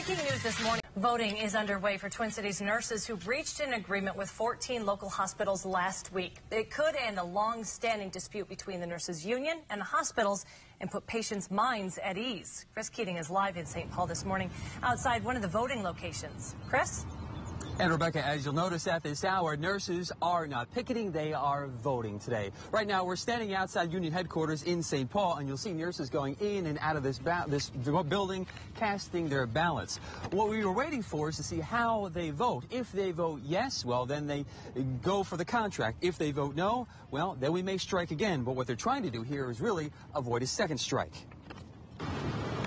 Breaking news this morning. Voting is underway for Twin Cities nurses who reached an agreement with 14 local hospitals last week. It could end a long-standing dispute between the nurses union and the hospitals and put patients' minds at ease. Chris Keating is live in St. Paul this morning outside one of the voting locations. Chris? And Rebecca, as you'll notice at this hour, nurses are not picketing, they are voting today. Right now, we're standing outside union headquarters in St. Paul, and you'll see nurses going in and out of this building, casting their ballots. What we were waiting for is to see how they vote. If they vote yes, well, then they go for the contract. If they vote no, well, then we may strike again. But what they're trying to do here is really avoid a second strike.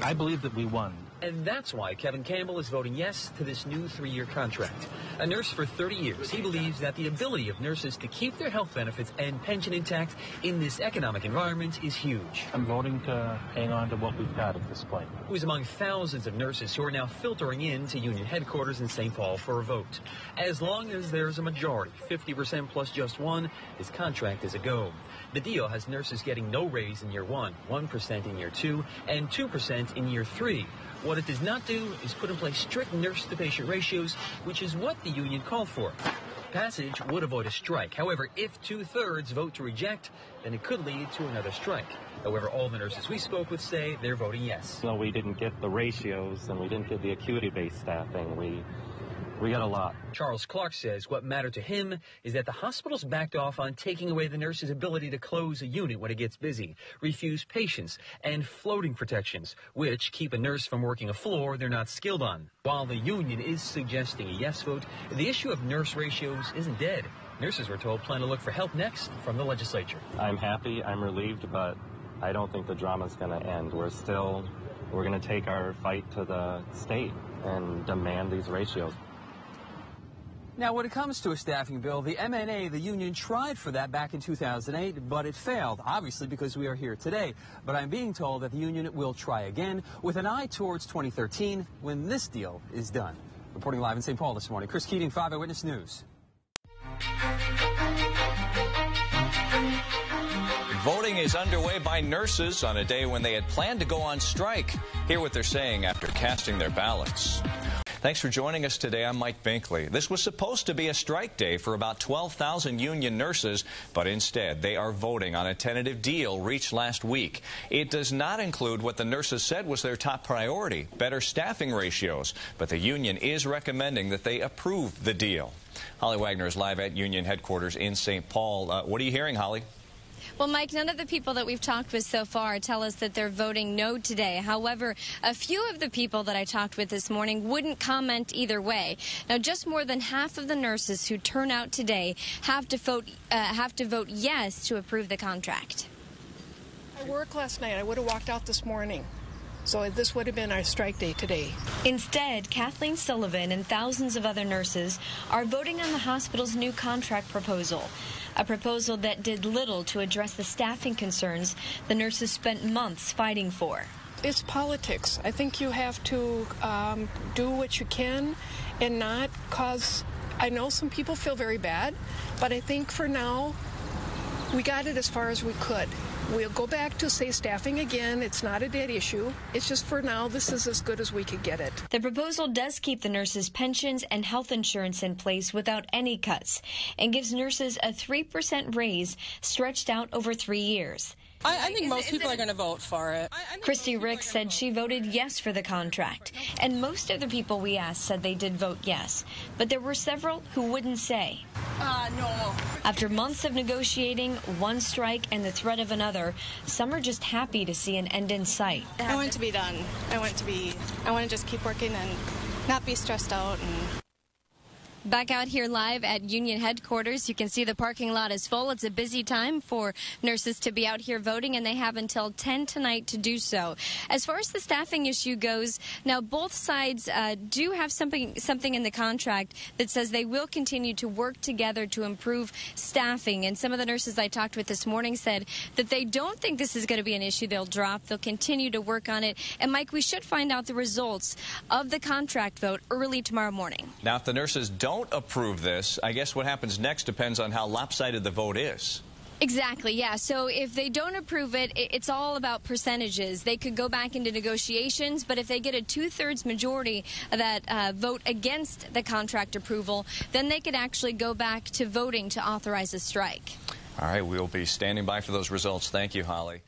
I believe that we won. And that's why Kevin Campbell is voting yes to this new 3-year contract. A nurse for 30 years, he believes that the ability of nurses to keep their health benefits and pension intact in this economic environment is huge. I'm voting to hang on to what we've got at this point. He was among thousands of nurses who are now filtering in to union headquarters in St. Paul for a vote. As long as there's a majority, 50% plus just one, his contract is a go. The deal has nurses getting no raise in year 1, 1% in year 2, and 2% in year 3. What it does not do is put in place strict nurse-to-patient ratios, which is what the union called for. Passage would avoid a strike. However, if 2/3 vote to reject, then it could lead to another strike. However, all the nurses we spoke with say they're voting yes. No, we didn't get the ratios, and we didn't get the acuity-based staffing. We got a lot. Charles Clark says what mattered to him is that the hospitals backed off on taking away the nurse's ability to close a unit when it gets busy, refuse patients, and floating protections, which keep a nurse from working a floor they're not skilled on. While the union is suggesting a yes vote, the issue of nurse ratios isn't dead. Nurses, we're told, plan to look for help next from the legislature. I'm happy, I'm relieved, but I don't think the drama's going to end. We're going to take our fight to the state and demand these ratios. Now, when it comes to a staffing bill, the MNA, the union, tried for that back in 2008, but it failed, obviously because we are here today. But I'm being told that the union will try again with an eye towards 2013 when this deal is done. Reporting live in St. Paul this morning, Chris Keating, 5 Eyewitness News. Voting is underway by nurses on a day when they had planned to go on strike. Hear what they're saying after casting their ballots. Thanks for joining us today. I'm Mike Binkley. This was supposed to be a strike day for about 12,000 union nurses, but instead they are voting on a tentative deal reached last week. It does not include what the nurses said was their top priority, better staffing ratios, but the union is recommending that they approve the deal. Holly Wagner is live at union headquarters in St. Paul. What are you hearing, Holly? Well, Mike, none of the people that we've talked with so far tell us that they're voting no today. However, a few of the people that I talked with this morning wouldn't comment either way. Now, just more than half of the nurses who turn out today have to vote yes to approve the contract. I worked last night. I would have walked out this morning. So this would have been our strike day today. Instead, Kathleen Sullivan and thousands of other nurses are voting on the hospital's new contract proposal, a proposal that did little to address the staffing concerns the nurses spent months fighting for. It's politics. I think you have to do what you can and not cause... I know some people feel very bad, but I think for now, we got it as far as we could. We'll go back to, say, staffing again. It's not a dead issue. It's just for now, this is as good as we could get it. The proposal does keep the nurses' pensions and health insurance in place without any cuts and gives nurses a 3% raise stretched out over 3 years. I think most people are going to vote for it. Christy Ricks said she voted yes for the contract, and most of the people we asked said they did vote yes, but there were several who wouldn't say. No. After months of negotiating, one strike, and the threat of another, some are just happy to see an end in sight. I want it to be done. I want to just keep working and not be stressed out. Back out here live at Union headquarters, you can see the parking lot is full. It's a busy time for nurses to be out here voting, and they have until 10 tonight to do so. As far as the staffing issue goes, now both sides do have something in the contract that says they will continue to work together to improve staffing. And some of the nurses I talked with this morning said that they don't think this is going to be an issue they'll drop. They'll continue to work on it. And, Mike, we should find out the results of the contract vote early tomorrow morning. Now, if the nurses don't approve this, I guess what happens next depends on how lopsided the vote is. Exactly, yeah. So if they don't approve it, it's all about percentages. They could go back into negotiations, but if they get a 2/3 majority that vote against the contract approval, then they could actually go back to voting to authorize a strike. All right, we'll be standing by for those results. Thank you, Holly.